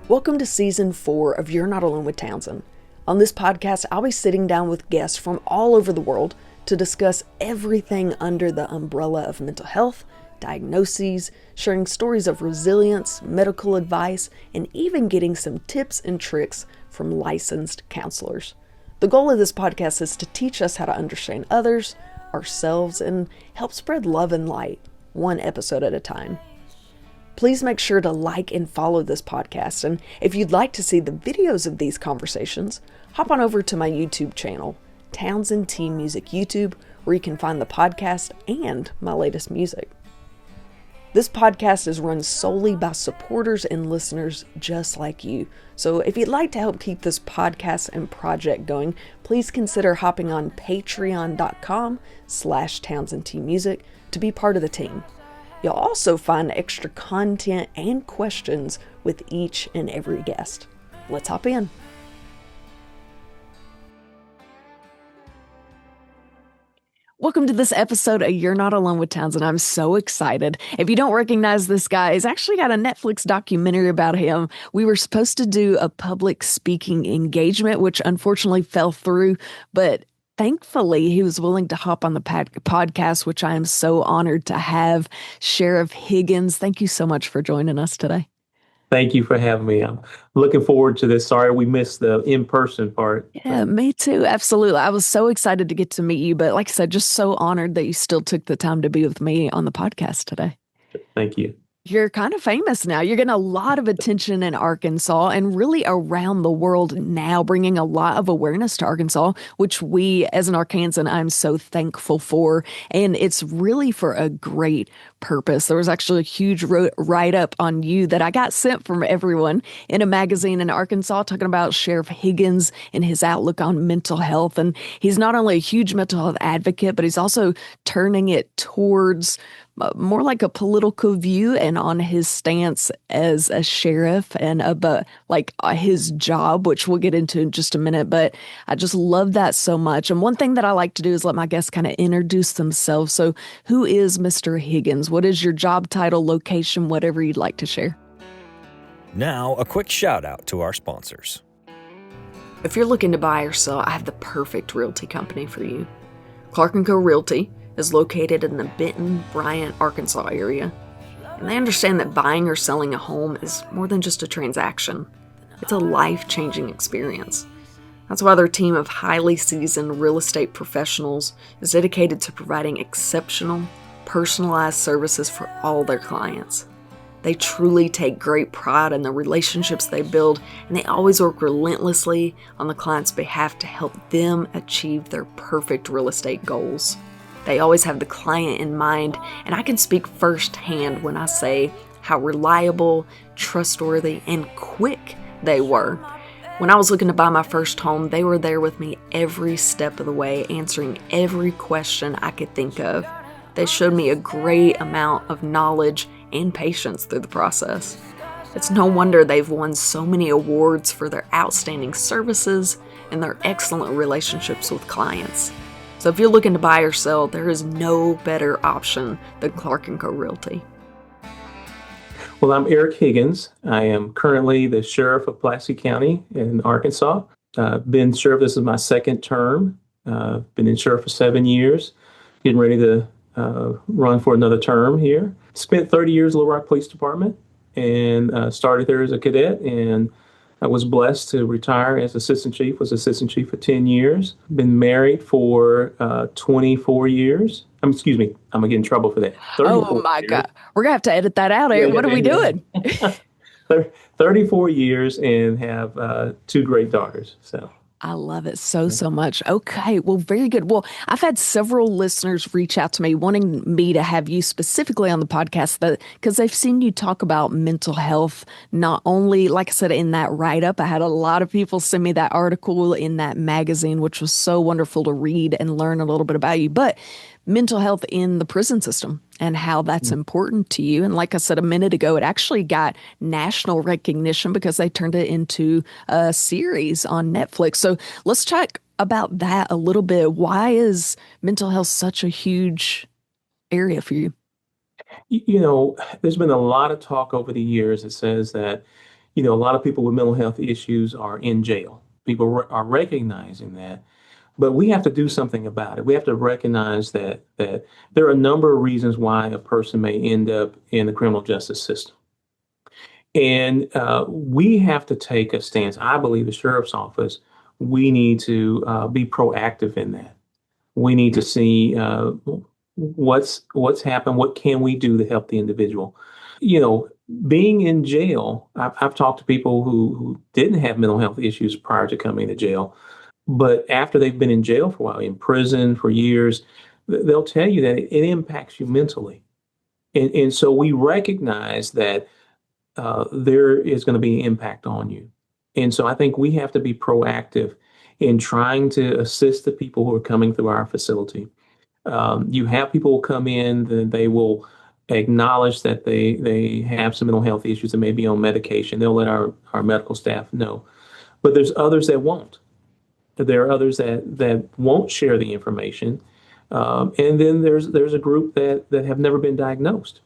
Welcome to Season 4 of You're Not Alone with Townsend. On this podcast, I'll be sitting down with guests from all over the world to discuss everything under the umbrella of mental health, diagnoses, sharing stories of resilience, medical advice, and even getting some tips and tricks from licensed counselors. The goal of this podcast is to teach us how to understand others, ourselves, and help spread love and light, one episode at a time. Please make sure to like and follow this podcast, and if you'd like to see the videos of these conversations, hop on over to my YouTube channel, TownsendTmusic YouTube, where you can find the podcast and my latest music. This podcast is run solely by supporters and listeners just like you. So if you'd like to help keep this podcast and project going, please consider hopping on patreon.com/TownsendTmusic to be part of the team. You'll also find extra content and questions with each and every guest. Let's hop in. Welcome to this episode of You're Not Alone with Townsend. I'm so excited. If you don't recognize this guy, he's actually got a Netflix documentary about him. We were supposed to do a public speaking engagement, which unfortunately fell through, but thankfully, he was willing to hop on the podcast, which I am so honored to have. Sheriff Higgins, thank you so much for joining us today. Thank you for having me. I'm looking forward to this. Sorry we missed the in-person part. Yeah, me too. Absolutely. I was so excited to get to meet you, but like I said, just so honored that you still took the time to be with me on the podcast today. Thank you. You're kind of famous now. You're getting a lot of attention in Arkansas and really around the world now, bringing a lot of awareness to Arkansas, which we, as an Arkansan, I'm so thankful for. And it's really for a great purpose. There was actually a huge write-up on you that I got sent from everyone in a magazine in Arkansas talking about Sheriff Higgins and his outlook on mental health. And he's not only a huge mental health advocate, but he's also turning it towards more like a political view and on his stance as a sheriff and about his job, which we'll get into in just a minute. But I just love that so much. And one thing that I like to do is let my guests kind of introduce themselves. So who is Mr. Higgins? What is your job title, location, whatever you'd like to share? Now, a quick shout out to our sponsors. If you're looking to buy or sell, I have the perfect realty company for you. Clark & Co. Realty is located in the Benton, Bryant, Arkansas area. And they understand that buying or selling a home is more than just a transaction. It's a life-changing experience. That's why their team of highly seasoned real estate professionals is dedicated to providing exceptional, personalized services for all their clients. They truly take great pride in the relationships they build, and they always work relentlessly on the client's behalf to help them achieve their perfect real estate goals. They always have the client in mind, and I can speak firsthand when I say how reliable, trustworthy, and quick they were. When I was looking to buy my first home, they were there with me every step of the way, answering every question I could think of. They showed me a great amount of knowledge and patience through the process. It's no wonder they've won so many awards for their outstanding services and their excellent relationships with clients. So if you're looking to buy or sell, there is no better option than Clark & Co. Realty. Well, I'm Eric Higgins. I am currently the sheriff of Pulaski County in Arkansas. Been sheriff, this is my second term. Been in sheriff for 7 years. Getting ready to run for another term here. Spent 30 years in Little Rock Police Department and started there as a cadet, and I was blessed to retire as assistant chief, was assistant chief for 10 years. Been married for 24 years. Excuse me, I'm going to get in trouble for that. Oh my God. We're going to have to edit that out. What are we doing? 34 years and have 2 great daughters. So I love it so much. Okay, well, very good. Well, I've had several listeners reach out to me wanting me to have you specifically on the podcast because they've seen you talk about mental health, not only, like I said, in that write-up. I had a lot of people send me that article in that magazine, which was so wonderful to read and learn a little bit about you, but mental health in the prison system and how that's important to you. And like I said a minute ago, it actually got national recognition because they turned it into a series on Netflix. So let's talk about that a little bit. Why is mental health such a huge area for you? You know, there's been a lot of talk over the years that says that A lot of people with mental health issues are in jail. People are recognizing that, but we have to do something about it. We have to recognize that there are a number of reasons why a person may end up in the criminal justice system. And we have to take a stance. I believe the sheriff's office, we need to be proactive in that. We need to see what's happened. What can we do to help the individual? You know, being in jail, I've talked to people who didn't have mental health issues prior to coming to jail, but after they've been in jail for a while, in prison for years, they'll tell you that it impacts you mentally. And so we recognize that there is going to be an impact on you. And so I think we have to be proactive in trying to assist the people who are coming through our facility. You have people who come in, that they will acknowledge that they have some mental health issues and may be on medication. They'll let our medical staff know. But there's others that won't. There are others that won't share the information. And then there's a group that have never been diagnosed,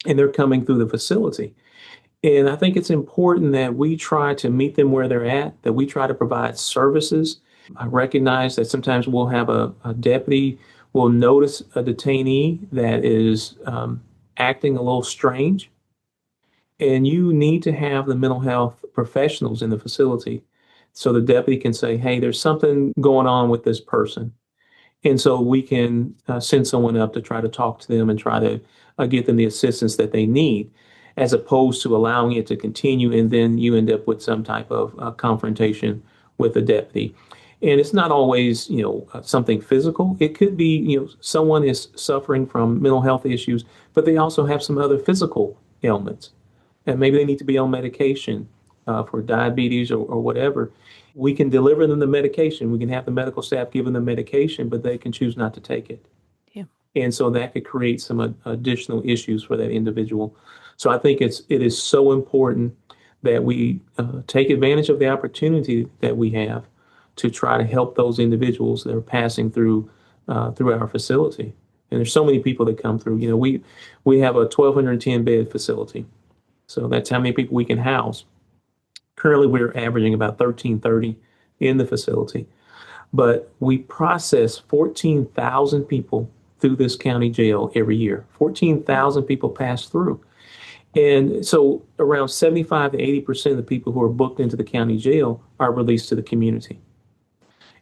and they're coming through the facility. And I think it's important that we try to meet them where they're at, that we try to provide services. I recognize that sometimes we'll have a deputy will notice a detainee that is acting a little strange, and you need to have the mental health professionals in the facility so the deputy can say, hey, there's something going on with this person. And so we can send someone up to try to talk to them and try to get them the assistance that they need, as opposed to allowing it to continue and then you end up with some type of confrontation with the deputy. And it's not always, something physical. It could be, someone is suffering from mental health issues, but they also have some other physical ailments. And maybe they need to be on medication for diabetes or whatever. We can deliver them the medication. We can have the medical staff give them the medication, but they can choose not to take it. Yeah. And so that could create some additional issues for that individual. So I think it is so important that we take advantage of the opportunity that we have to try to help those individuals that are passing through our facility. And there's so many people that come through. We have a 1,210 bed facility, so that's how many people we can house. Currently, we're averaging about 1,330 in the facility, but we process 14,000 people through this county jail every year. 14,000 people pass through. And so around 75 to 80% of the people who are booked into the county jail are released to the community.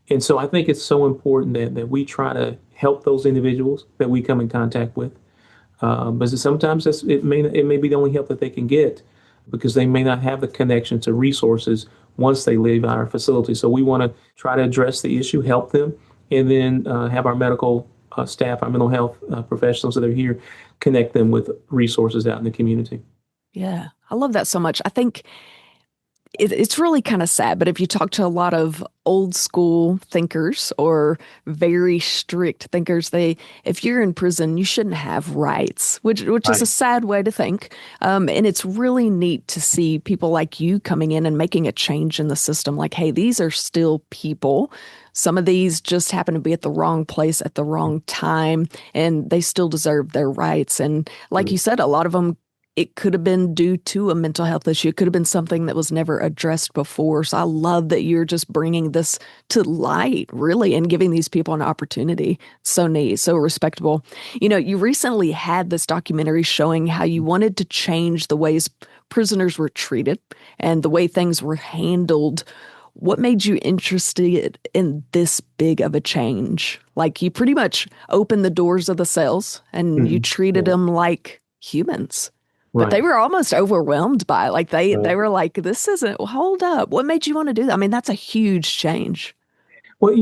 And so I think it's so important that we try to help those individuals that we come in contact with. But sometimes it may be the only help that they can get, because they may not have the connection to resources once they leave our facility. So we want to try to address the issue, help them, and then have our medical staff, our mental health professionals that are here, connect them with resources out in the community. Yeah, I love that so much. I think it's really kind of sad, but if you talk to a lot of old school thinkers or very strict thinkers, if you're in prison, you shouldn't have rights, which is a sad way to think. And it's really neat to see people like you coming in and making a change in the system. Like, hey, these are still people. Some of these just happen to be at the wrong place at the wrong time, and they still deserve their rights. And like you said, a lot of them, it could have been due to a mental health issue. It could have been something that was never addressed before. So I love that you're just bringing this to light, really, and giving these people an opportunity. So neat, so respectable. You recently had this documentary showing how you wanted to change the ways prisoners were treated and the way things were handled. What made you interested in this big of a change? Like, you pretty much opened the doors of the cells and you treated them like humans. But they were almost overwhelmed by it. Like they were like, this isn't, hold up. What made you want to do that? I mean, that's a huge change. Well,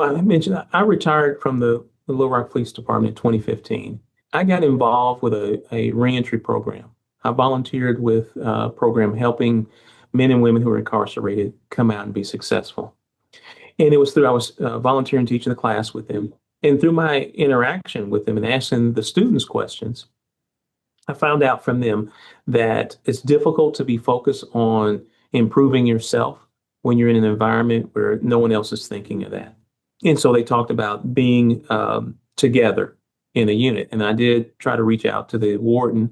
I mentioned I retired from the Little Rock Police Department in 2015. I got involved with a reentry program. I volunteered with a program helping men and women who are incarcerated come out and be successful. And it was I was volunteering teaching the class with them. And through my interaction with them and asking the students questions, I found out from them that it's difficult to be focused on improving yourself when you're in an environment where no one else is thinking of that. And so they talked about being together in a unit. And I did try to reach out to the warden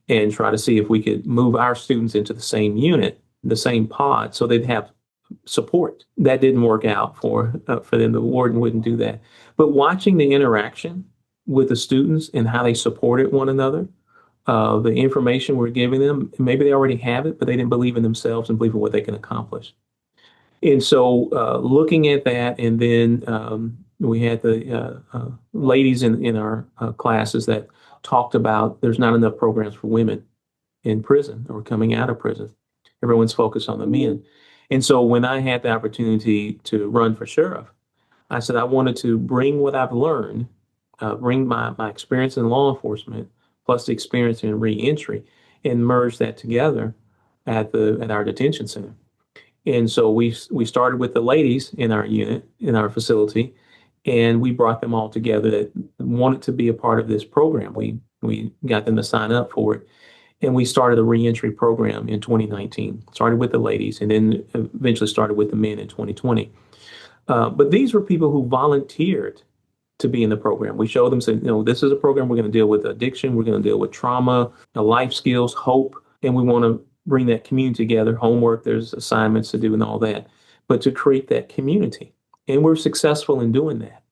and try to see if we could move our students into the same unit, the same pod, so they'd have support. That didn't work out for them. The warden wouldn't do that. But watching the interaction with the students and how they supported one another, the information we're giving them, maybe they already have it, but they didn't believe in themselves and believe in what they can accomplish. And so, looking at that, and then we had the ladies in our classes that talked about there's not enough programs for women in prison or coming out of prison. Everyone's focused on the men. And so, when I had the opportunity to run for sheriff, I said I wanted to bring what I've learned, bring my experience in law enforcement plus the experience in reentry, and merge that together at our detention center. And so we started with the ladies in our unit, in our facility, and we brought them all together that wanted to be a part of this program. We got them to sign up for it, and we started a reentry program in 2019. Started with the ladies, and then eventually started with the men in 2020. But these were people who volunteered to be in the program. We showed them, said, this is a program we're going to deal with addiction, we're going to deal with trauma, life skills, hope, and we want to bring that community together. Homework, there's assignments to do and all that, but to create that community. And we're successful in doing that.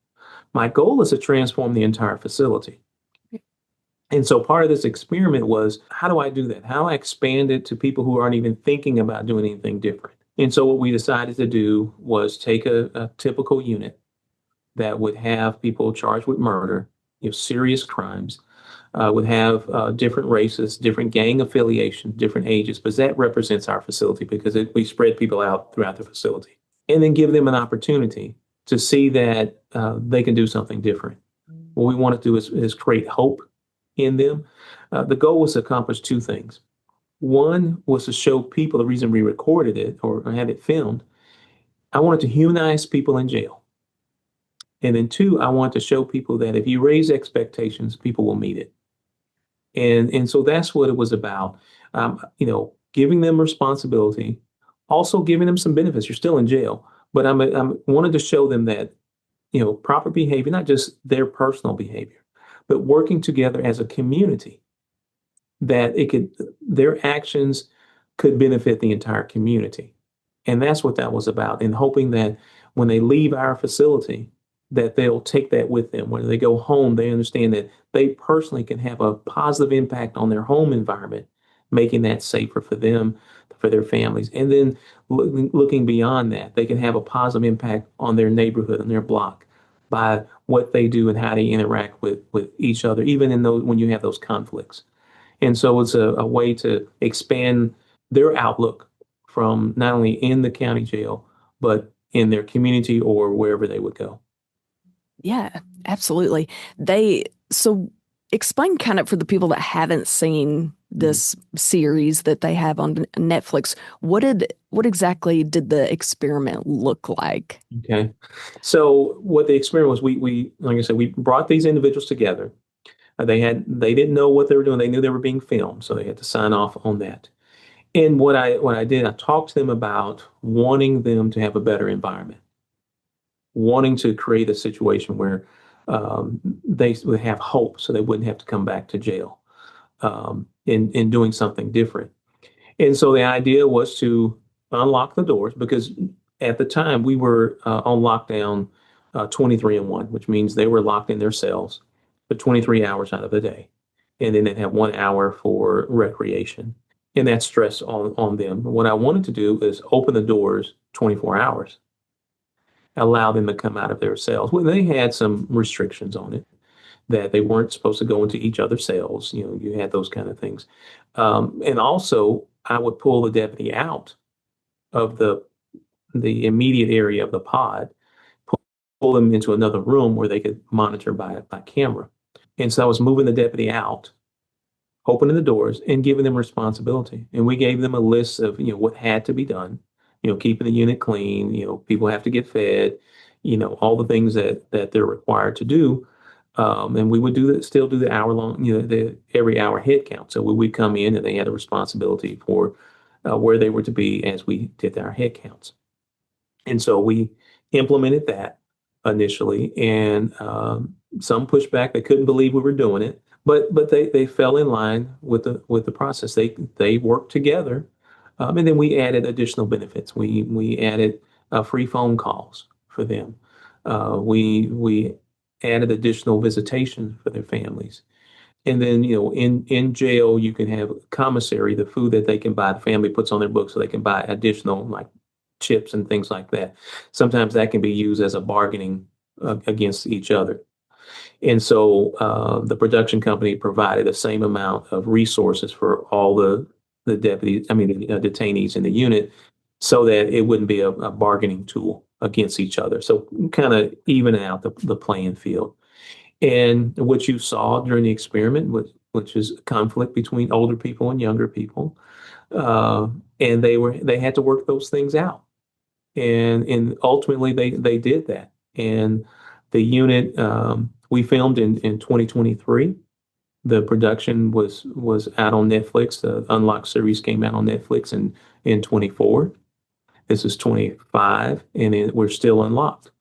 My goal is to transform the entire facility. And so part of this experiment was, how do I do that? How do I expand it to people who aren't even thinking about doing anything different? And so what we decided to do was take a typical unit that would have people charged with murder, serious crimes, would have different races, different gang affiliations, different ages, because that represents our facility because we spread people out throughout the facility. And then give them an opportunity to see that they can do something different. What we want to do is create hope in them. The goal was to accomplish two things. One was to show people the reason we recorded it or had it filmed. I wanted to humanize people in jail. And then two, I want to show people that if you raise expectations, people will meet it. And so that's what it was about. Giving them responsibility, also giving them some benefits. You're still in jail, but I'm wanted to show them that, proper behavior, not just their personal behavior, but working together as a community, that their actions could benefit the entire community. And that's what that was about. And hoping that when they leave our facility, that they'll take that with them. When they go home, they understand that they personally can have a positive impact on their home environment, making that safer for them, for their families. And then looking beyond that, they can have a positive impact on their neighborhood and their block by what they do and how they interact with each other, even in those when you have those conflicts. And so it's a way to expand their outlook from not only in the county jail, but in their community or wherever they would go. Yeah, absolutely. So explain kind of for the people that haven't seen this series that they have on Netflix, what exactly did the experiment look like? Okay. So what the experiment was, we like I said, we brought these individuals together. They didn't know what they were doing. They knew they were being filmed, so they had to sign off on that. And what I did, I talked to them about wanting them to have a better environment, wanting to create a situation where they would have hope so they wouldn't have to come back to jail, in doing something different. And so the idea was to unlock the doors because at the time we were on lockdown 23-1, which means they were locked in their cells for 23 hours out of the day. And then they'd have 1 hour for recreation. And that's stress on them. What I wanted to do is open the doors 24 hours, allow them to come out of their cells. Well, they had some restrictions on it that they weren't supposed to go into each other's cells. You had those kind of things. And also, I would pull the deputy out of the immediate area of the pod, pull them into another room where they could monitor by camera. And so I was moving the deputy out, opening the doors, and giving them responsibility. And we gave them a list of what had to be done. Keeping the unit clean. People have to get fed. All the things that they're required to do. And we would still do the hour long, the every hour head count. So we would come in and they had a responsibility for where they were to be as we did our head counts. And so we implemented that initially, and some pushback. They couldn't believe we were doing it, but they fell in line with the process. They worked together, and then we added additional benefits. We added free phone calls for them. We added additional visitation for their families. And then, in jail, you can have commissary, the food that they can buy, the family puts on their books so they can buy additional, like chips and things like that. Sometimes that can be used as a bargaining against each other. And so the production company provided the same amount of resources for all the deputies, I mean, the detainees in the unit, so that it wouldn't be a bargaining tool against each other. So kind of even out the playing field. And what you saw during the experiment, which is conflict between older people and younger people, uh, and they had to work those things out, and ultimately they did that. And the unit we filmed in 2023. The production was out on Netflix. The Unlocked series came out on Netflix in 24. This is 25, and we're still unlocked.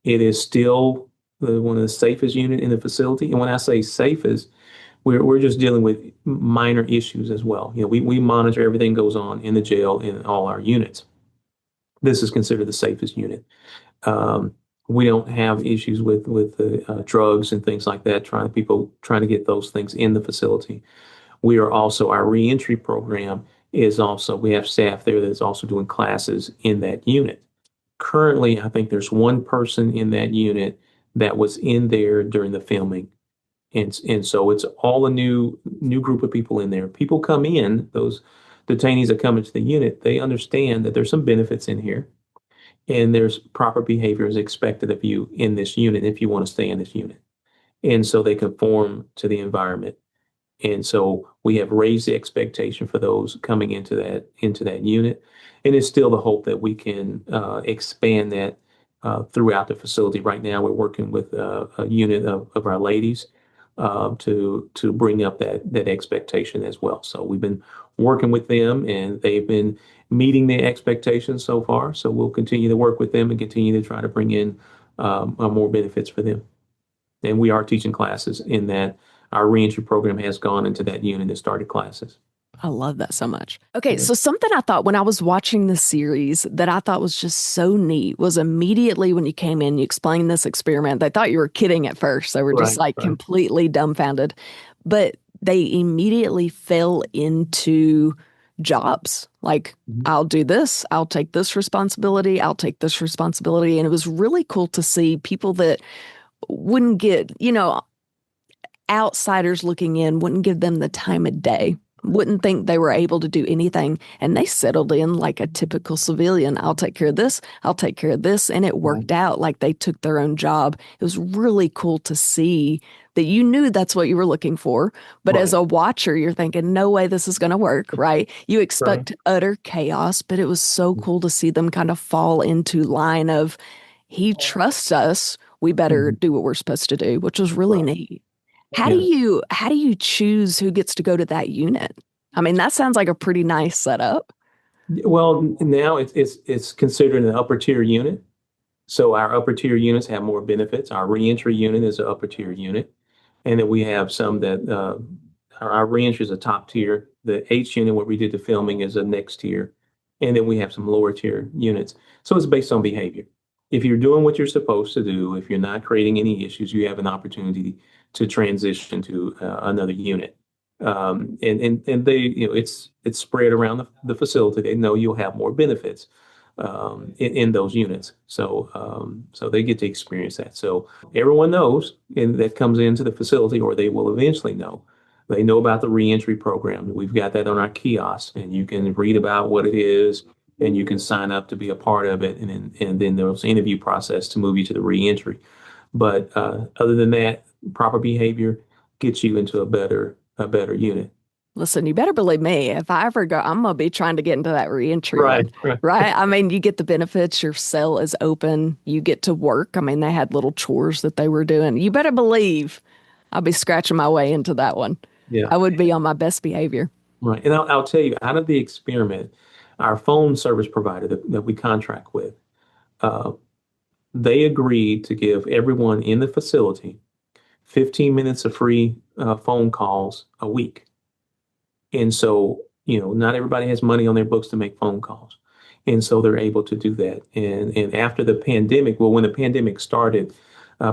It is still one of the safest unit in the facility. And when I say safest, we're just dealing with minor issues as well. We monitor everything goes on in the jail in all our units. This is considered the safest unit. Um, we don't have issues with the drugs and things like that. People trying to get those things in the facility. We are also our reentry program is also we have staff there that's also doing classes in that unit. Currently, I think there's one person in that unit that was in there during the filming. And so it's all a new group of people in there. People come in, those detainees that come into the unit, they understand that there's some benefits in here and there's proper behavior is expected of you in this unit if you want to stay in this unit. And so they conform to the environment. And so we have raised the expectation for those coming into that unit, and it's still the hope that we can expand that throughout the facility. Right now, we're working with a unit of our ladies to bring up that expectation as well. So we've been working with them, and they've been meeting the expectations so far. So we'll continue to work with them and continue to try to bring in more benefits for them. And we are teaching classes in that. Our reentry program has gone into that unit and started classes. I love that so much. Okay, Yeah. so something I thought when I was watching the series that I thought was just so neat was immediately when you came in, you explained this experiment. They thought you were kidding at first. They were just Right, like right. completely dumbfounded. But they immediately fell into jobs. Like, Mhm. I'll do this, I'll take this responsibility, I'll take this responsibility. And it was really cool to see people that wouldn't get, outsiders looking in wouldn't give them the time of day, wouldn't think they were able to do anything. And they settled in like a typical civilian. I'll take care of this. I'll take care of this. And it Right, worked out like they took their own job. It was really cool to see that you knew that's what you were looking for. But as right, a watcher, you're thinking, no way this is going to work, right? You right. expect utter chaos, but it was so cool to see them kind of fall into line of, he trusts us. We better Mhm. do what we're supposed to do, which was really Right. neat. How do Yeah. you choose who gets to go to that unit? I mean, that sounds like a pretty nice setup. Well, now it's considered an upper tier unit. So our upper tier units have more benefits. Our reentry unit is an upper tier unit, and then we have some that our reentry is a top tier. The H unit where we did the filming is a next tier, and then we have some lower tier units. So it's based on behavior. If you're doing what you're supposed to do, if you're not creating any issues, you have an opportunity to transition to another unit. And they, it's spread around the facility. They know you'll have more benefits in those units. So they get to experience that. So everyone knows, and that comes into the facility, or they will eventually know. They know about the reentry program. We've got that on our kiosk, and you can read about what it is, and you can sign up to be a part of it, and then there's an interview process to move you to the reentry. But other than that, proper behavior gets you into a better unit. Listen, you better believe me. If I ever go, I'm gonna be trying to get into that reentry Right, one, right. right? I mean, you get the benefits. Your cell is open. You get to work. I mean, they had little chores that they were doing. You better believe I'll be scratching my way into that one. Yeah. I would be on my best behavior. Right. And I'll tell you, out of the experiment, our phone service provider that we contract with, uh, they agreed to give everyone in the facility 15 minutes of free phone calls a week. And so, not everybody has money on their books to make phone calls. And so they're able to do that. And after the pandemic, well, when the pandemic started,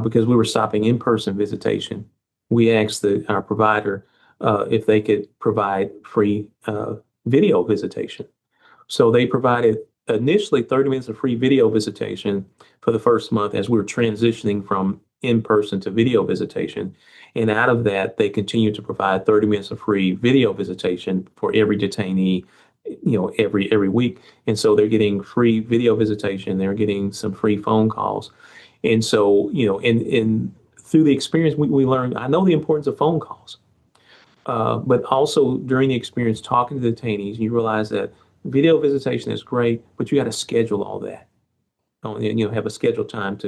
because we were stopping in-person visitation, we asked our provider if they could provide free video visitation. So they provided initially 30 minutes of free video visitation for the first month as we were transitioning from in-person to video visitation. And out of that, they continued to provide 30 minutes of free video visitation for every detainee, every week. And so they're getting free video visitation. They're getting some free phone calls. And so, and through the experience, we learned, I know the importance of phone calls, but also during the experience talking to the detainees, you realize that video visitation is great, but you got to schedule all that. And, have a scheduled time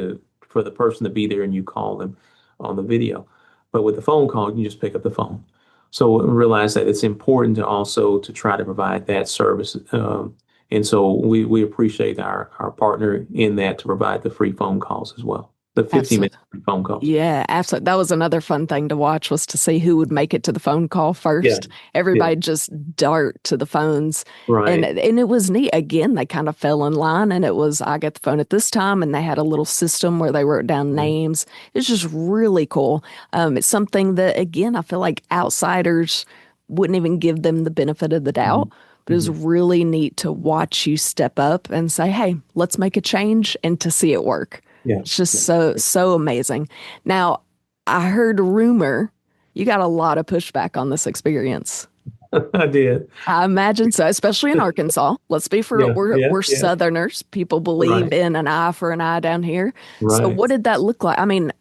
for the person to be there and you call them on the video. But with the phone call, you just pick up the phone. So realize that it's important to try to provide that service. And so we appreciate our partner in that to provide the free phone calls as well. The 15-minute phone calls. Yeah, absolutely. That was another fun thing to watch, was to see who would make it to the phone call first. Everybody just dart to the phones. Right. And it was neat. Again, they kind of fell in line, and it was, I get the phone at this time, and they had a little system where they wrote down names. It's just really cool. It's something that, again, I feel like outsiders wouldn't even give them the benefit of the doubt. But it was really neat to watch you step up and say, hey, let's make a change, and to see it work. Yeah. It's just so amazing. Now, I heard a rumor you got a lot of pushback on this experience. I did. I imagine so, especially in Arkansas. Let's be for real. We're Southerners. People believe in an eye for an eye down here. Right. So what did that look like? I mean,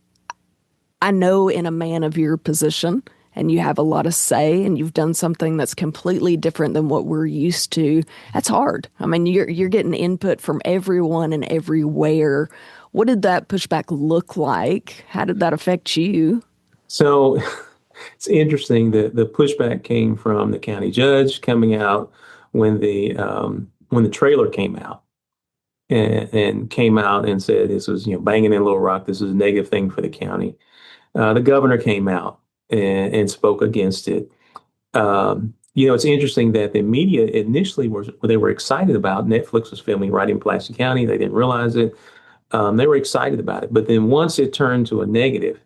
I know in a man of your position, and you have a lot of say, and you've done something that's completely different than what we're used to. That's hard. I mean, you're getting input from everyone and everywhere. What did that pushback look like? How did that affect you? So it's interesting that the pushback came from the county judge coming out when the trailer came out and came out and said this was banging in Little Rock. This was a negative thing for the county. The governor came out and spoke against it. It's interesting that the media initially they were excited about Netflix was filming right in Pulaski County. They didn't realize it. They were excited about it, but then once it turned to a negative,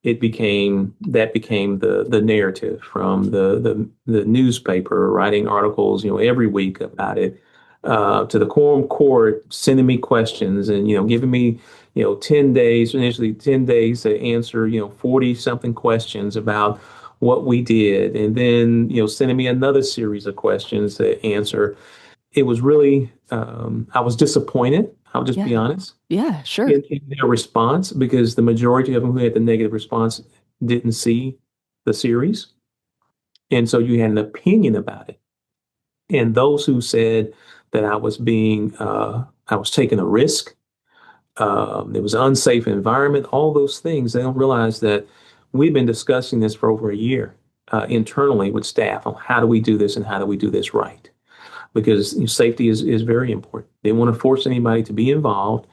that became the narrative from the newspaper writing articles, every week about it, to the quorum court sending me questions and giving me 10 days to answer 40 something questions about what we did, and then sending me another series of questions to answer. It was really I was disappointed. I'll just be honest. Yeah, sure. In their response, because the majority of them who had the negative response didn't see the series. And so you had an opinion about it. And those who said that I was taking a risk, it was an unsafe environment, all those things, they don't realize that we've been discussing this for over a year internally with staff on how do we do this and how do we do this right. Because safety is very important. They want to force anybody to be involved.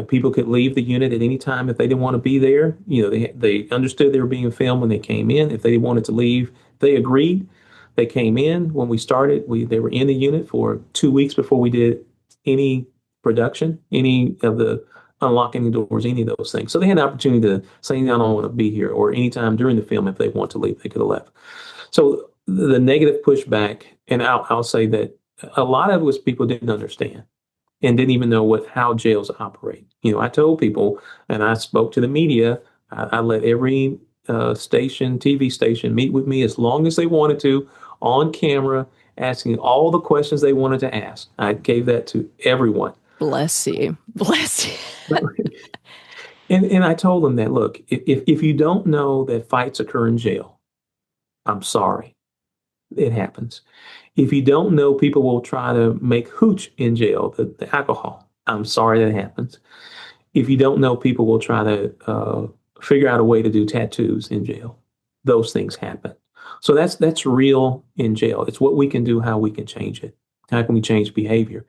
People could leave the unit at any time if they didn't want to be there. They understood they were being filmed when they came in. If they wanted to leave, they agreed. They came in when we started. They were in the unit for 2 weeks before we did any production, any of the unlocking the doors, any of those things. So they had an opportunity to say, I don't want to be here, or anytime during the film, if they want to leave, they could have left. So the negative pushback, and I'll say that a lot of it was people didn't understand and didn't even know how jails operate. I told people, and I spoke to the media. I let every TV station meet with me as long as they wanted to on camera, asking all the questions they wanted to ask. I gave that to everyone. Bless you. Bless you. And I told them that, look, if you don't know that fights occur in jail, I'm sorry. It happens. If you don't know, people will try to make hooch in jail, the alcohol. I'm sorry that happens. If you don't know, people will try to figure out a way to do tattoos in jail. Those things happen. So that's real in jail. It's what we can do, how we can change it. How can we change behavior?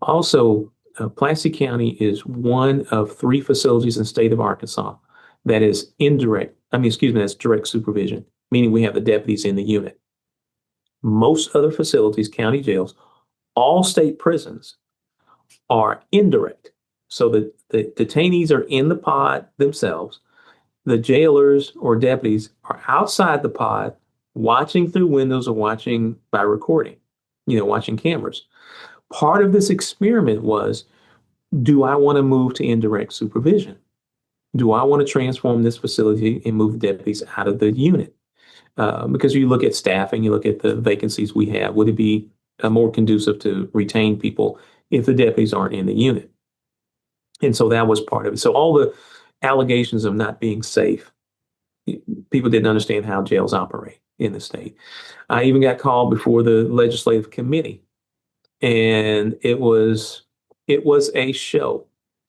Also, Pulaski County is one of 3 facilities in the state of Arkansas that is indirect. That's direct supervision, meaning we have the deputies in the unit. Most other facilities, county jails, all state prisons are indirect. So the detainees are in the pod themselves. The jailers or deputies are outside the pod watching through windows or watching by recording, watching cameras. Part of this experiment was, do I want to move to indirect supervision? Do I want to transform this facility and move the deputies out of the unit? Because you look at staffing, you look at the vacancies we have, would it be more conducive to retain people if the deputies aren't in the unit? And so that was part of it. So all the allegations of not being safe, people didn't understand how jails operate in the state. I even got called before the legislative committee, and it was a show.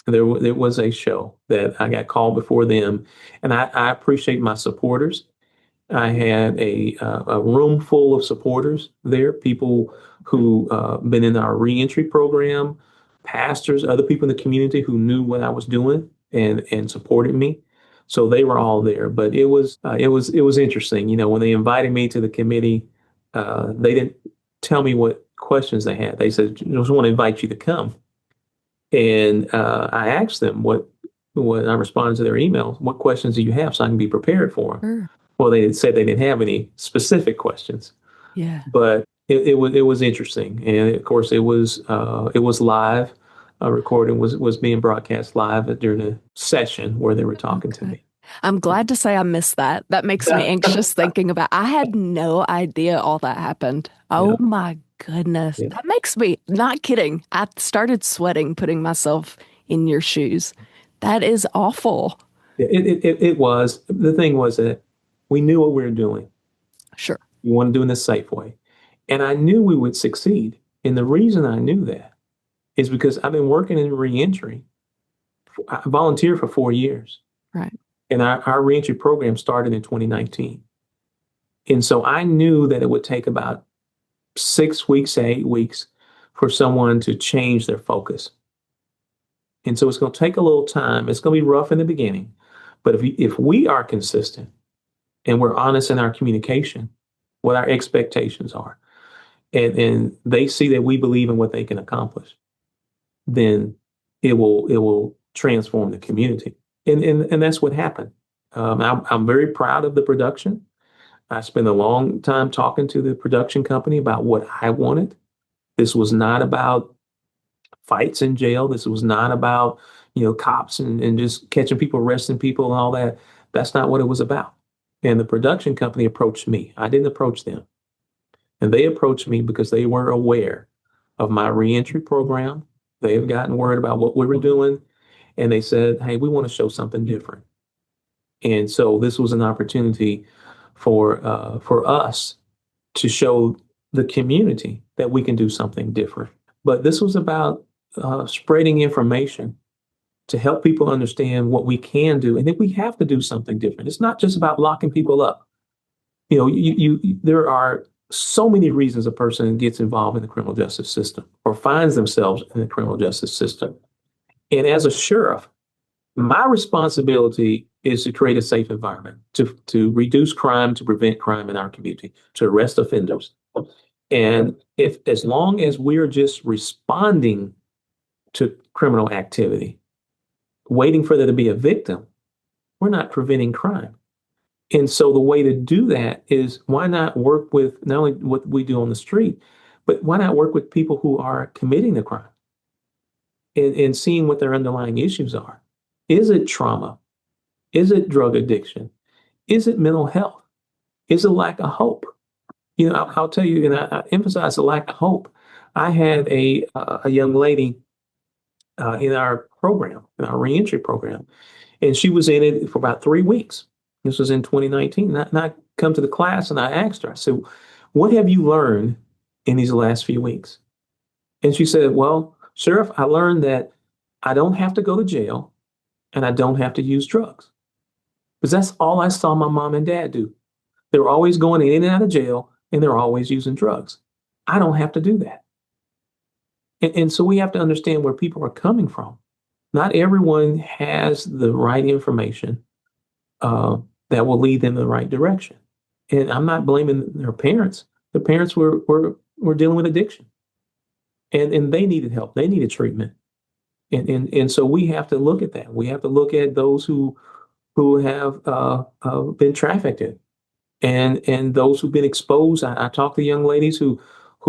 There was a show that I got called before them, and I appreciate my supporters. I had a room full of supporters there, people who been in our reentry program, pastors, other people in the community who knew what I was doing and supported me. So they were all there. But it was interesting. When they invited me to the committee, they didn't tell me what questions they had. They said, "Just want to invite you to come." And I asked them what I responded to their emails. What questions do you have so I can be prepared for them? Sure. Well, they had said they didn't have any specific questions, Yeah. but it was interesting, and of course it was live. A recording was being broadcast live during a session where they were talking to me. I'm glad to say I missed that. That makes me anxious thinking about. I had no idea all that happened. Oh Yeah. my goodness. Yeah. That makes me, not kidding. I started sweating putting myself in your shoes. That is awful. It was. The thing was that we knew what we were doing. Sure. We wanted to do it in a safe way, and I knew we would succeed. And the reason I knew that is because I've been working in reentry. I volunteered for 4 years. Right. And our reentry program started in 2019. And so I knew that it would take about 6 weeks to 8 weeks for someone to change their focus. And so it's going to take a little time. It's going to be rough in the beginning. But if we are consistent and we're honest in our communication, what our expectations are, and they see that we believe in what they can accomplish, then it will transform the community. And that's what happened. I'm very proud of the production. I spent a long time talking to the production company about what I wanted. This was not about fights in jail. This was not about, cops and just catching people, arresting people and all that. That's not what it was about. And the production company approached me. I didn't approach them. And they approached me because they were aware of my reentry program. They have gotten word about what we were doing. And they said, "Hey, we want to show something different." And so this was an opportunity for us to show the community that we can do something different. But this was about spreading information to help people understand what we can do, and that we have to do something different. It's not just about locking people up. There are so many reasons a person gets involved in the criminal justice system or finds themselves in the criminal justice system. And as a sheriff, my responsibility is to create a safe environment, to reduce crime, to prevent crime in our community, to arrest offenders. And as long as we're just responding to criminal activity, waiting for there to be a victim, we're not preventing crime. And so the way to do that is, why not work with not only what we do on the street, but why not work with people who are committing the crime and seeing what their underlying issues are? Is it trauma? Is it drug addiction? Is it mental health? Is it lack of hope? I'll tell you, and I emphasize the lack of hope. I had a young lady in our program, in our reentry program, and she was in it for about 3 weeks. This was in 2019. And I come to the class and I asked her, I said, "What have you learned in these last few weeks?" And she said, "Well, Sheriff, I learned that I don't have to go to jail and I don't have to use drugs." Because that's all I saw my mom and dad do. They were always going in and out of jail, and they're always using drugs. I don't have to do that. And so we have to understand where people are coming from. Not everyone has the right information uh, that will lead them in the right direction. And I'm not blaming their parents. The parents were dealing with addiction, and they needed help. They needed treatment. And so we have to look at that. We have to look at those who have been trafficked in, and those who've been exposed. I talk to young ladies who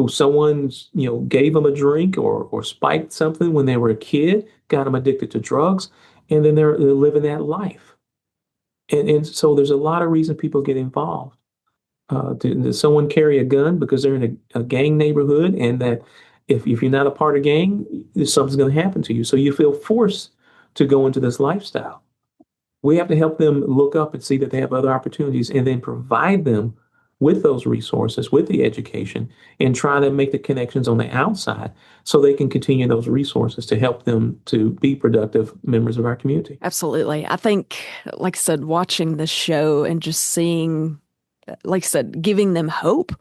someone's gave them a drink or spiked something when they were a kid, got them addicted to drugs, and then they're living that life. And so there's a lot of reasons people get involved. Does someone carry a gun because they're in a gang neighborhood, and that if you're not a part of gang, something's going to happen to you. So you feel forced to go into this lifestyle. We have to help them look up and see that they have other opportunities, and then provide them with those resources, with the education, and try to make the connections on the outside so they can continue those resources to help them to be productive members of our community. Absolutely. I think, like I said, watching this show and just seeing, like I said, giving them hope,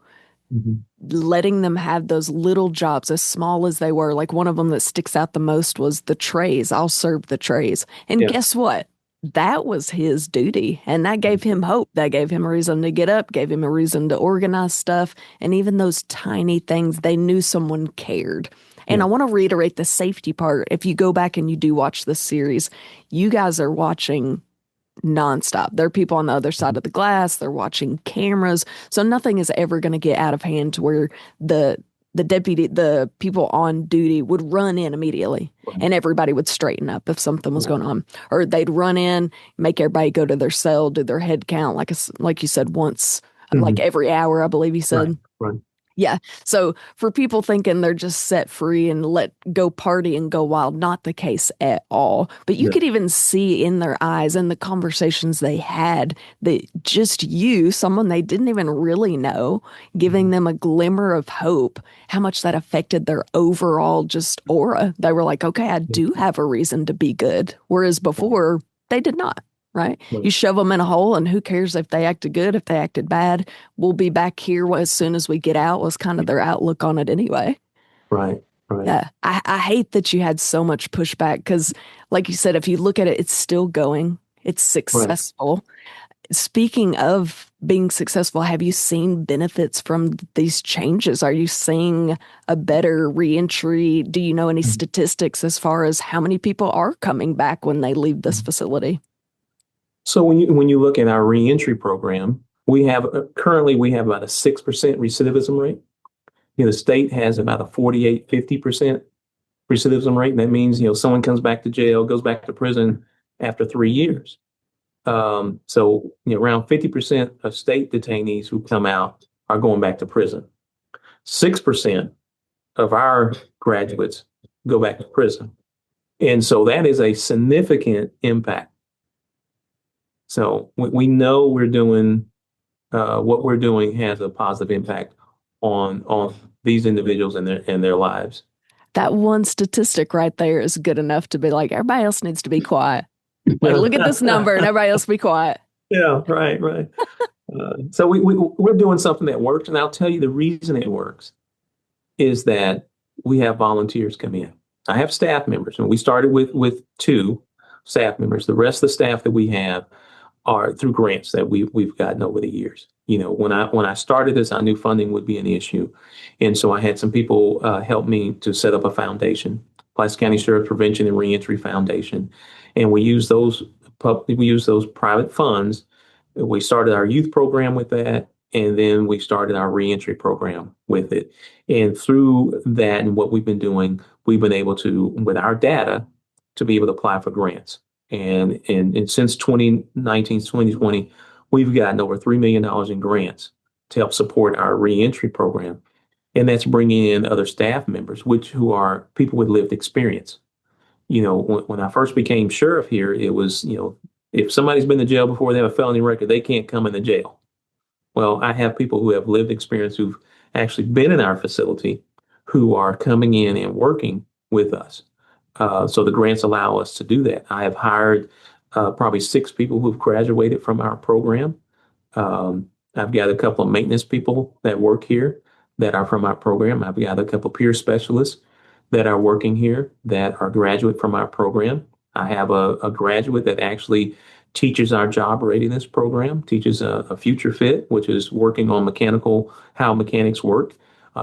letting them have those little jobs, as small as they were. Like one of them that sticks out the most was the trays. I'll serve the trays. And guess what? That was his duty. And that gave him hope. That gave him a reason to get up, gave him a reason to organize stuff. And even those tiny things, they knew someone cared. And I want to reiterate the safety part. If you go back and you do watch this series, you guys are watching nonstop. There are people on the other side of the glass. They're watching cameras. So nothing is ever going to get out of hand to where the people on duty would run in immediately and everybody would straighten up if something was going on. Or they'd run in, make everybody go to their cell, do their head count, like you said, once, like every hour, I believe you said. Right. Yeah. So for people thinking they're just set free and let go party and go wild, not the case at all. But you could even see in their eyes and the conversations they had that just you, someone they didn't even really know, giving them a glimmer of hope, how much that affected their overall just aura. They were like, okay, I do have a reason to be good. Whereas before they did not. Right? You shove them in a hole, and who cares if they acted good, if they acted bad? We'll be back here as soon as we get out, was kind of their outlook on it anyway. Right. Yeah. I hate that you had so much pushback because, like you said, if you look at it, it's still going. It's successful. Speaking of being successful, have you seen benefits from these changes? Are you seeing a better reentry? Do you know any statistics as far as how many people are coming back when they leave this facility? So when you look at our reentry program, we have currently about a 6% recidivism rate. The state has about a 50% recidivism rate. And that means, someone comes back to jail, goes back to prison after 3 years. So around 50% of state detainees who come out are going back to prison. 6% of our graduates go back to prison. And so that is a significant impact. So we know we're doing what we're doing has a positive impact on these individuals and their lives. That one statistic right there is good enough to be like, everybody else needs to be quiet. Like, look at this number and everybody else be quiet. Yeah, right. So we're doing something that works. And I'll tell you the reason it works is that we have volunteers come in. I have staff members, and we started with 2 staff members. The rest of the staff that we have are through grants that we've gotten over the years. When I started this, I knew funding would be an issue. And so I had some people help me to set up a foundation, Pulaski County Sheriff Prevention and Reentry Foundation. And we use those private funds. We started our youth program with that, and then we started our reentry program with it. And through that and what we've been doing, we've been able to, with our data, to be able to apply for grants. And since 2019, 2020, we've gotten over $3 million in grants to help support our reentry program. And that's bringing in other staff members, who are people with lived experience. When I first became sheriff here, it was, if somebody's been to jail before, they have a felony record, they can't come into jail. Well, I have people who have lived experience who've actually been in our facility who are coming in and working with us. So the grants allow us to do that. I have hired probably 6 people who've graduated from our program. I've got a couple of maintenance people that work here that are from our program. I've got a couple of peer specialists that are working here that are graduate from our program. I have a graduate that actually teaches our job readiness program, teaches a future fit, which is working on how mechanics work.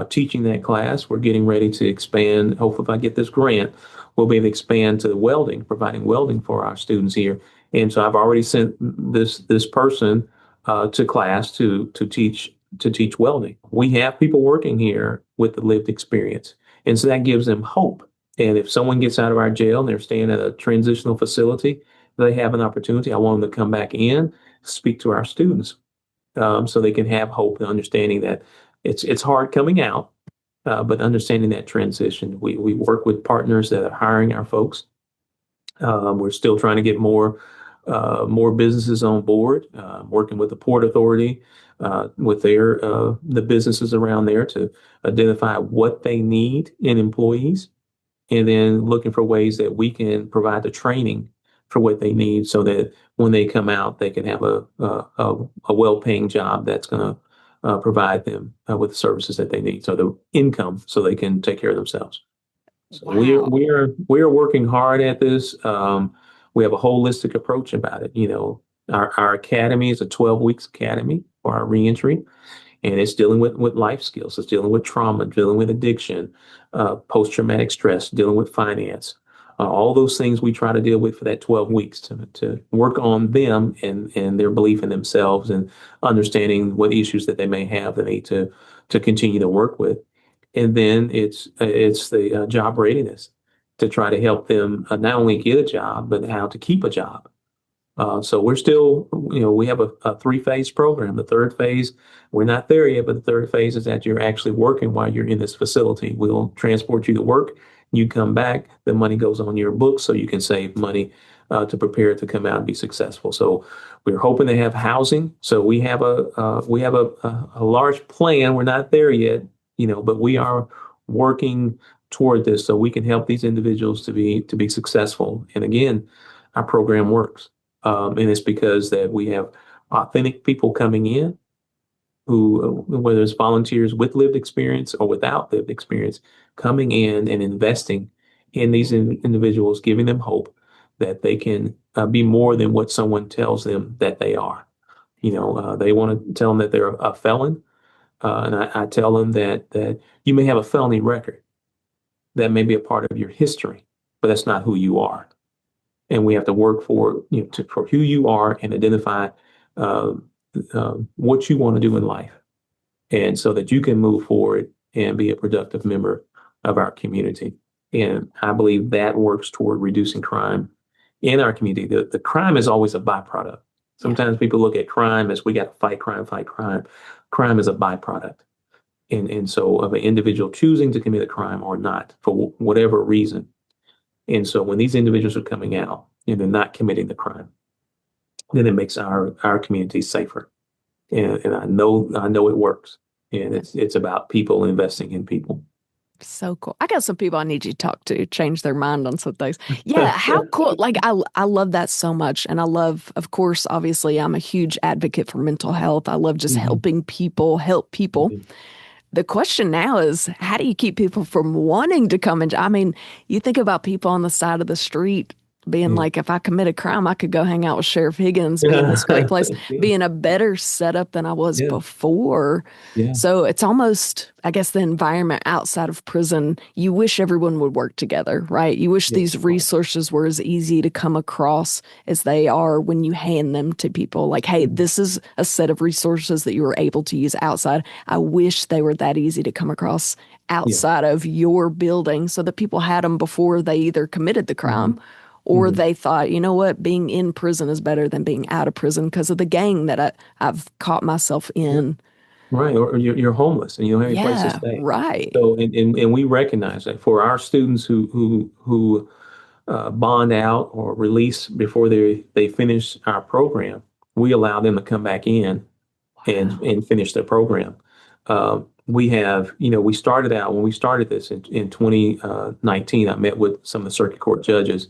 Teaching that class, we're getting ready to expand. Hopefully, if I get this grant, we'll be able to expand to welding, providing welding for our students here. And so I've already sent this person to class to teach welding. We have people working here with the lived experience, and so that gives them hope. And if someone gets out of our jail and they're staying at a transitional facility, they have an opportunity. I want them to come back in, speak to our students, so they can have hope and understanding that it's hard coming out, but understanding that transition. We work with partners that are hiring our folks. We're still trying to get more businesses on board, working with the Port Authority, with the businesses around there to identify what they need in employees, and then looking for ways that we can provide the training for what they need, so that when they come out, they can have a well-paying job that's going to provide them with the services that they need, so the income, so they can take care of themselves. So Wow. we are working hard at this. We have a holistic approach about it. Our academy is a 12 weeks academy for our reentry, and it's dealing with life skills. It's dealing with trauma, dealing with addiction, post-traumatic stress, dealing with finance. All those things we try to deal with for that 12 weeks to work on them and their belief in themselves, and understanding what issues that they may have that they need to continue to work with. And then it's the job readiness, to try to help them not only get a job, but how to keep a job. So we're still, we have a three-phase program. The third phase, we're not there yet, but the third phase is that you're actually working while you're in this facility. We'll transport you to work. You come back, the money goes on your books, so you can save money to prepare to come out and be successful. So we're hoping to have housing. So we have a large plan. We're not there yet, but we are working toward this so we can help these individuals to be successful. And again, our program works. And it's because that we have authentic people coming in who, whether it's volunteers with lived experience or without lived experience, coming in and investing in these individuals, giving them hope that they can be more than what someone tells them that they are. They want to tell them that they're a felon. And I tell them that you may have a felony record. That may be a part of your history, but that's not who you are. And we have to work for who you are and identify what you want to do in life, and so that you can move forward and be a productive member of our community. And I believe that works toward reducing crime in our community. The crime is always a byproduct. Sometimes people look at crime as we got to fight crime, fight crime. Crime is a byproduct. And so of an individual choosing to commit a crime or not for whatever reason. And so when these individuals are coming out and they're not committing the crime, then it makes our community safer. And I know it works. And it's about people investing in people. So cool. I got some people I need you to talk to, change their mind on some things. Yeah, how cool. Like, I love that so much. And I love, of course, obviously, I'm a huge advocate for mental health. I love just helping people help people. The question now is, how do you keep people from wanting to come and, I mean, you think about people on the side of the street being like, if I commit a crime, I could go hang out with Sheriff Higgins, be in this great place, be in a better setup than I was before. Yeah. So it's almost, I guess, the environment outside of prison, you wish everyone would work together, right? You wish these resources were as easy to come across as they are when you hand them to people. Like, hey, this is a set of resources that you were able to use outside. I wish they were that easy to come across outside of your building, so that people had them before they either committed the crime or they thought, you know what, being in prison is better than being out of prison because of the gang that I've caught myself in. Right. Or you're homeless and you don't have any place to stay. Right. So, and we recognize that for our students who bond out or release before they finish our program, we allow them to come back in and finish their program. We have, we started out, when we started this in 2019, I met with some of the circuit court judges,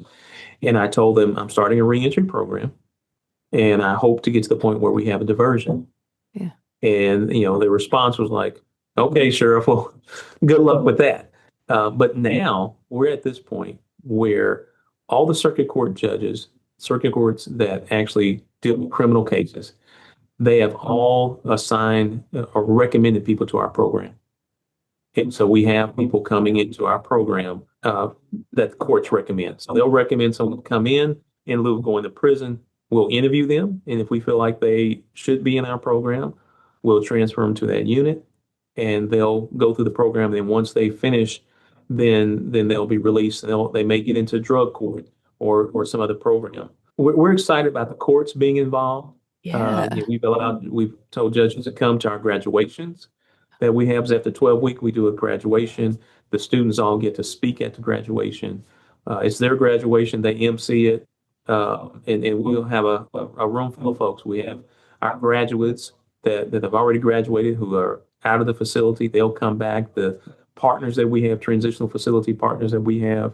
and I told them I'm starting a reentry program, and I hope to get to the point where we have a diversion. Yeah. And, the response was like, okay, Sheriff, well, good luck with that. But now we're at this point where all the circuit court judges circuit courts that actually deal with criminal cases, they have all assigned or recommended people to our program. And so we have people coming into our program that the courts recommend. So they'll recommend someone come in lieu of going to prison. We'll interview them, and if we feel like they should be in our program, we'll transfer them to that unit, and they'll go through the program. And then once they finish, then they'll be released. They may get into drug court or some other program. We're excited about the courts being involved. Yeah. We've told judges to come to our graduations that we have. After 12 weeks, we do a graduation. The students all get to speak at the graduation. It's their graduation. They MC it. And we'll have a room full of folks. We have our graduates that have already graduated who are out of the facility. They'll come back. The partners that we have, transitional facility partners that we have,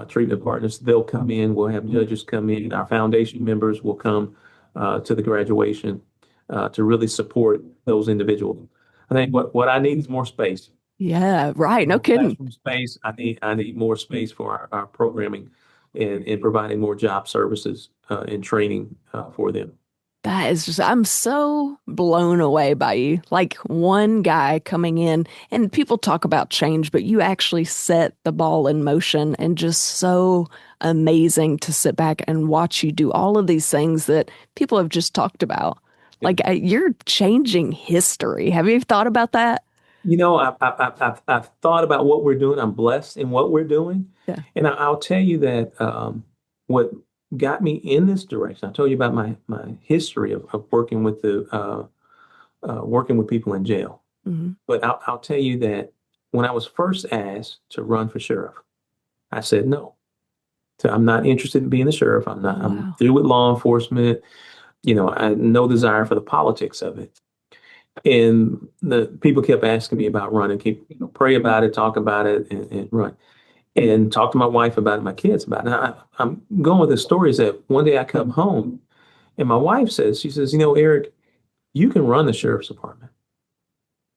treatment partners, they'll come in. We'll have judges come in. Our foundation members will come to the graduation to really support those individuals. I think what I need is more space. Yeah, right. No kidding. Classroom space. I need more space for our programming and providing more job services and training for them. That is just, I'm so blown away by you. Like one guy coming in, and people talk about change, but you actually set the ball in motion, and just so amazing to sit back and watch you do all of these things that people have just talked about. Like you're changing history. Have you thought about that? You know, I've thought about what we're doing. I'm blessed in what we're doing. Yeah. And I'll tell you that what got me in this direction, I told you about my history of working with working with people in jail. Hmm. But I'll tell you that when I was first asked to run for sheriff, I said no. So I'm not interested in being the sheriff. I'm not. I'm Wow. through with law enforcement. You know, I had no desire for the politics of it. And the people kept asking me about running, pray about it, talk about it, and run. And talk to my wife about it, my kids about it. And I'm going with the story is that one day I come home and my wife she says, you know, Eric, you can run the sheriff's department.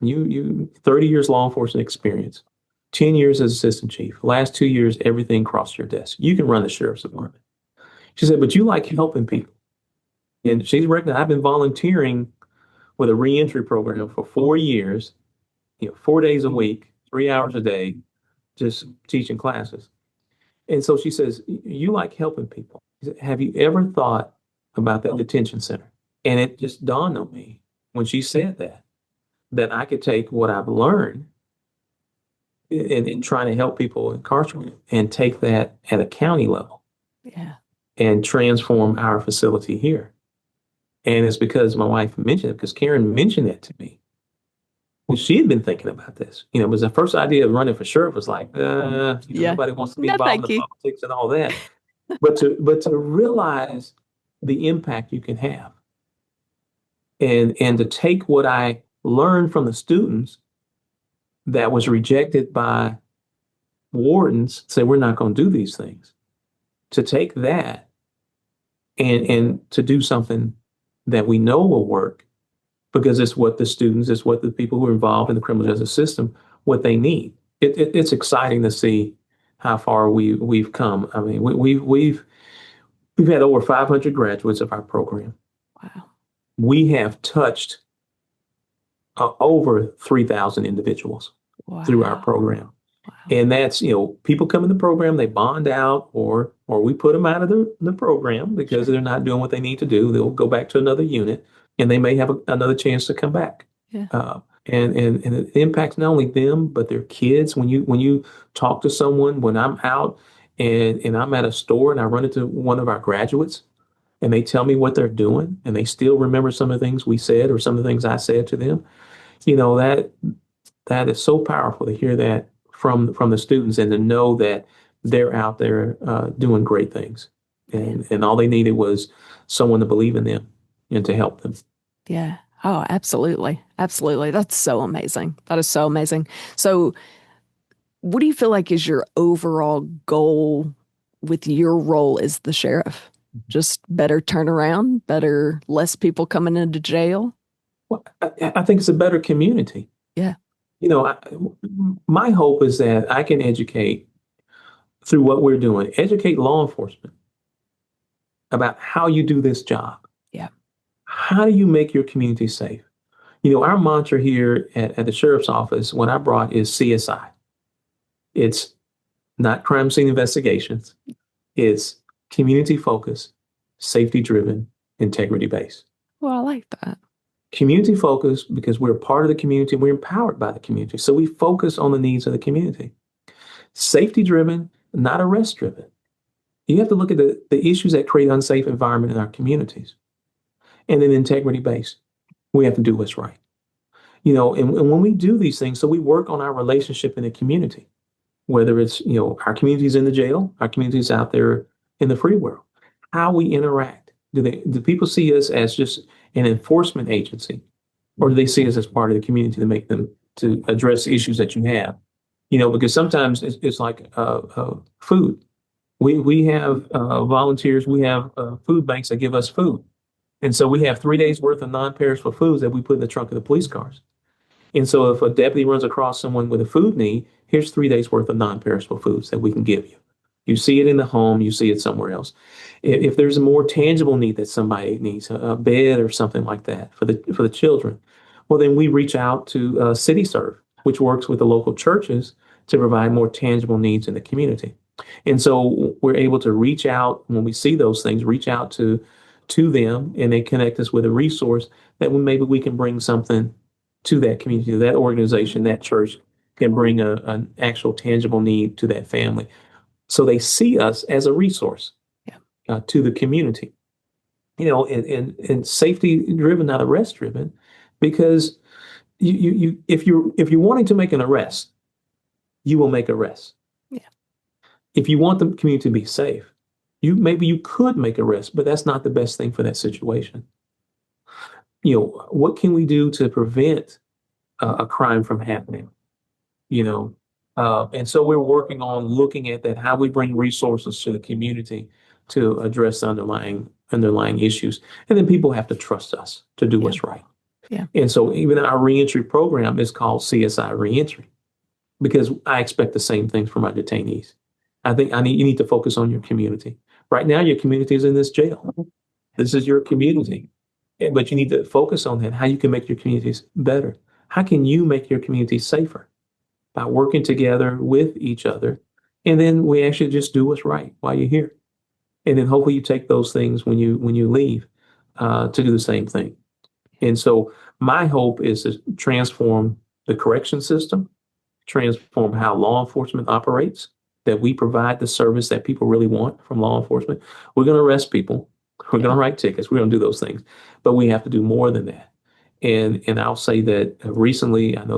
You 30 years law enforcement experience, 10 years as assistant chief, last 2 years, everything crossed your desk. You can run the sheriff's department. She said, but you like helping people. And she's recognized I've been volunteering with a reentry program for 4 years, 4 days a week, 3 hours a day, just teaching classes. And so she says, you like helping people. She said, have you ever thought about that detention center? And it just dawned on me when she said that I could take what I've learned in trying to help people incarcerated and take that at a county level Yeah. and transform our facility here. And it's because my wife mentioned it, because Karen mentioned it to me. Well, she had been thinking about this. It was the first idea of running for sheriff was like, Yeah. nobody wants to be No, involved thank in you. the politics and all that. But to realize the impact you can have and to take what I learned from the students that was rejected by wardens, say we're not going to do these things, to take that and to do something that we know will work because it's what the students, it's what the people who are involved in the criminal justice system, what they need. It's exciting to see how far we've come. I mean, we've had over 500 graduates of our program. Wow. We have touched over 3,000 individuals through our Wow. program. Wow. And that's, people come in the program, they bond out, or we put them out of the program because they're not doing what they need to do. They'll go back to another unit and they may have another chance to come back. Yeah. And it impacts not only them, but their kids. When you talk to someone, when I'm out and I'm at a store and I run into one of our graduates and they tell me what they're doing and they still remember some of the things we said or some of the things I said to them, that is so powerful to hear that from the students and to know that they're out there doing great things. And all they needed was someone to believe in them and to help them. Yeah. Oh, absolutely. Absolutely. That's so amazing. That is so amazing. So, what do you feel like is your overall goal with your role as the sheriff? Just better turnaround, less people coming into jail? Well, I think it's a better community. Yeah. My hope is that I can educate through what we're doing, educate law enforcement about how you do this job. Yeah. How do you make your community safe? Our mantra here at the sheriff's office, what I brought is CSI. It's not crime scene investigations. It's community focused, safety driven, integrity based. Well, I like that. Community focused because we're part of the community, we're empowered by the community. So we focus on the needs of the community. Safety driven, not arrest driven. You have to look at the issues that create unsafe environment in our communities. And then integrity based. We have to do what's right. And when we do these things, so we work on our relationship in the community, whether it's, our communities in the jail, our communities out there in the free world, how we interact. Do people see us as just an enforcement agency, or do they see us as part of the community to address issues that you have? Because sometimes it's like food. We have volunteers, we have food banks that give us food. And so we have 3 days worth of non-perishable foods that we put in the trunk of the police cars. And so if a deputy runs across someone with a food need, here's 3 days worth of non-perishable foods that we can give you. You see it in the home, you see it somewhere else. If there's a more tangible need that somebody needs, a bed or something like that for the children, well, then we reach out to CityServe, which works with the local churches to provide more tangible needs in the community. And so we're able to reach out when we see those things, reach out to them, and they connect us with a resource that maybe we can bring something to that community, that organization, that church can bring an actual tangible need to that family. So they see us as a resource to the community, and safety driven, not arrest driven, because if you're wanting to make an arrest, you will make arrests. Yeah. If you want the community to be safe, maybe you could make arrests, but that's not the best thing for that situation. What can we do to prevent a crime from happening? And so we're working on looking at that, how we bring resources to the community to address the underlying issues. And then people have to trust us to do what's right. Yeah. And so even our reentry program is called CSI Reentry, because I expect the same things from my detainees. I think you need to focus on your community. Right now, your community is in this jail. This is your community. But you need to focus on that, how you can make your communities better. How can you make your community safer? By working together with each other. And then we actually just do what's right while you're here. And then hopefully you take those things when you leave to do the same thing. And so my hope is to transform the correction system, transform how law enforcement operates, that we provide the service that people really want from law enforcement. We're going to arrest people. We're going to write tickets. We're going to do those things. But we have to do more than that. And I'll say that recently, I know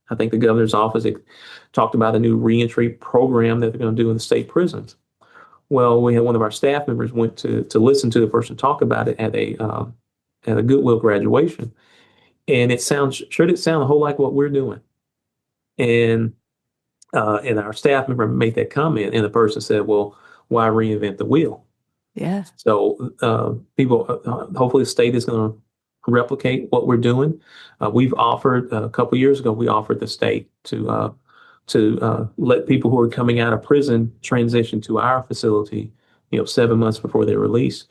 I think the governor's office talked about a new reentry program that they're going to do in the state prisons. Well, we had one of our staff members went to listen to the person talk about it at a Goodwill graduation, and it did sound a whole like what we're doing. And our staff member made that comment, and the person said, "Well, why reinvent the wheel?" Yeah. So people, hopefully, the state is going to replicate what we're doing. We've offered a couple years ago. We offered the state to let people who are coming out of prison transition to our facility, 7 months before their release,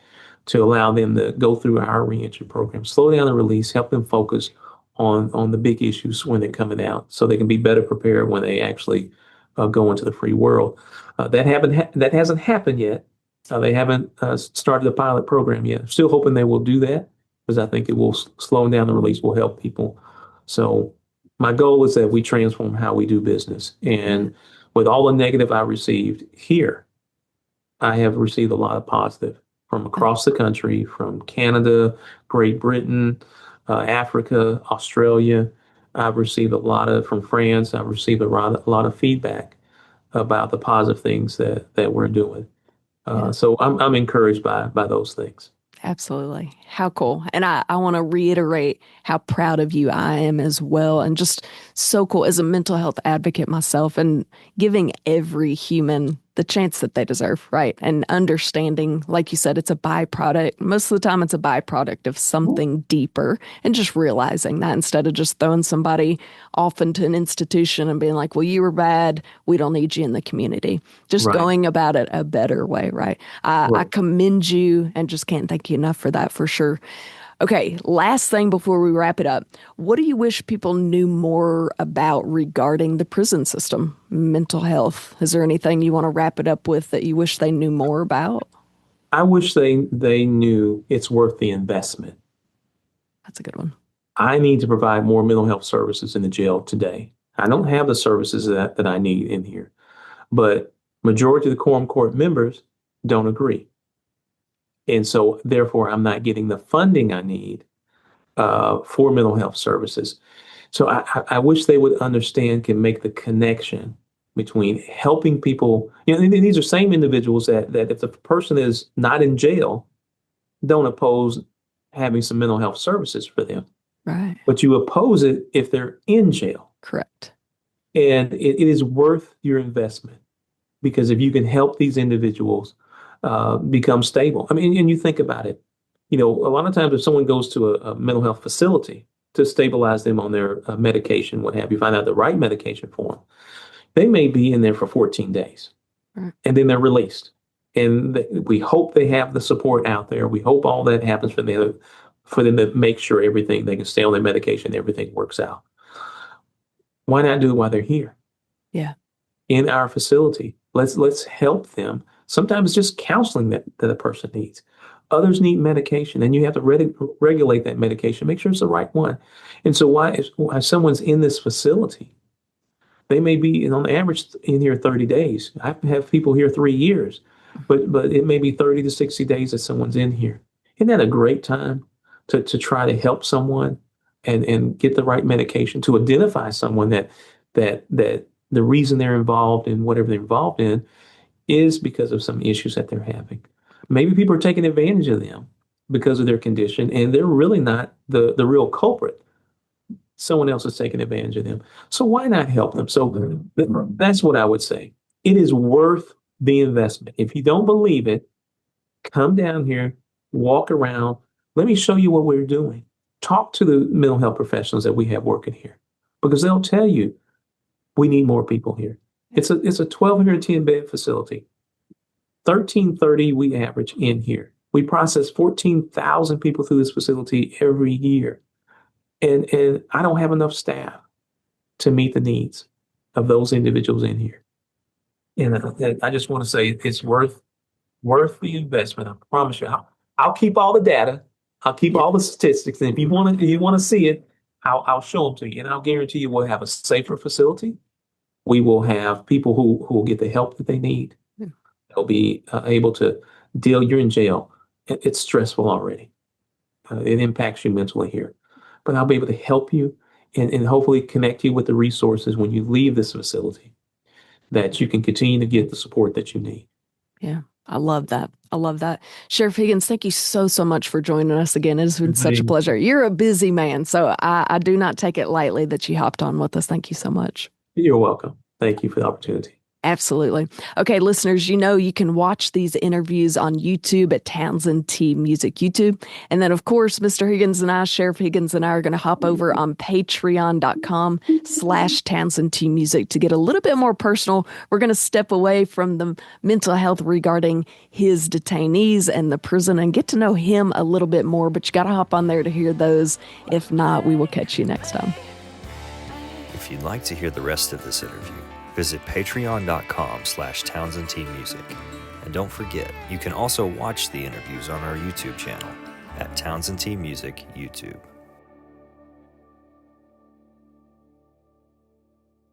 to allow them to go through our reentry program, slow down the release, help them focus on the big issues when they're coming out, so they can be better prepared when they actually go into the free world. That hasn't happened yet. They haven't started the pilot program yet. Still hoping they will do that, because I think it will slow down the release, will help people. So my goal is that we transform how we do business. And with all the negative I received here, I have received a lot of positive from across the country, from Canada, Great Britain, Africa, Australia. I've received from France. I've received a lot of feedback about the positive things that we're doing. So I'm encouraged by those things. Absolutely. How cool. And I want to reiterate how proud of you I am as well. And just so cool as a mental health advocate myself, and giving every human the chance that they deserve, right? And understanding, like you said, it's a byproduct. Most of the time, it's a byproduct of something deeper, and just realizing that instead of just throwing somebody off into an institution and being like, well, you were bad, we don't need you in the community. Just Right. going about it a better way, right? I Right. commend you and just can't thank you enough for that, for sure. Okay, last thing before we wrap it up. What do you wish people knew more about regarding the prison system, mental health? Is there anything you want to wrap it up with that you wish they knew more about? I wish they knew it's worth the investment. That's a good one. I need to provide more mental health services in the jail today. I don't have the services that I need in here, but majority of the quorum court members don't agree. And so therefore, I'm not getting the funding I need for mental health services. So I wish they would understand, can make the connection between helping people. And these are same individuals that if the person is not in jail, don't oppose having some mental health services for them. Right. But you oppose it if they're in jail. Correct. And it is worth your investment, because if you can help these individuals become stable. I mean, and you think about it, a lot of times if someone goes to a mental health facility to stabilize them on their medication, what have you, find out the right medication for them, they may be in there for 14 days right. And then they're released. And we hope they have the support out there. We hope all that happens for them to make sure everything, they can stay on their medication, everything works out. Why not do it while they're here? Yeah. In our facility. Let's help them. Sometimes it's just counseling that a person needs. Others need medication, and you have to regulate that medication, make sure it's the right one. And so why someone's in this facility, they may be on average in here 30 days. I have people here 3 years, but it may be 30 to 60 days that someone's in here. Isn't that a great time to try to help someone and get the right medication, to identify someone that the reason they're involved in whatever they're involved in is because of some issues that they're having. Maybe people are taking advantage of them because of their condition, and they're really not the real culprit. Someone else is taking advantage of them. So why not help them? So that's what I would say. It is worth the investment. If you don't believe it, come down here, walk around. Let me show you what we're doing. Talk to the mental health professionals that we have working here, because they'll tell you we need more people here. It's a 1,210 bed facility. 1,330 we average in here. We process 14,000 people through this facility every year. And I don't have enough staff to meet the needs of those individuals in here. And I just want to say it's worth the investment. I promise you. I'll keep all the data. I'll keep all the statistics. And if you want to see it, I'll show them to you. And I'll guarantee you we'll have a safer facility. We will have people who will get the help that they need. They'll be able to deal. You're in jail. It's stressful already. It impacts you mentally here. But I'll be able to help you and hopefully connect you with the resources when you leave this facility, that you can continue to get the support that you need. Yeah, I love that. I love that. Sheriff Higgins, thank you so much for joining us again. It has been such a pleasure. You're a busy man, so I do not take it lightly that you hopped on with us. Thank you so much. You're welcome. Thank you for the opportunity. Absolutely. Okay, listeners, you can watch these interviews on YouTube at TownsendTmusic YouTube. And then, of course, Mr. Higgins and I, Sheriff Higgins and I, are going to hop over on patreon.com/TownsendTmusic to get a little bit more personal. We're going to step away from the mental health regarding his detainees and the prison and get to know him a little bit more. But you got to hop on there to hear those. If not, we will catch you next time. If you'd like to hear the rest of this interview, visit patreon.com/TownsendTmusic. And don't forget, you can also watch the interviews on our YouTube channel at TownsendTmusic YouTube.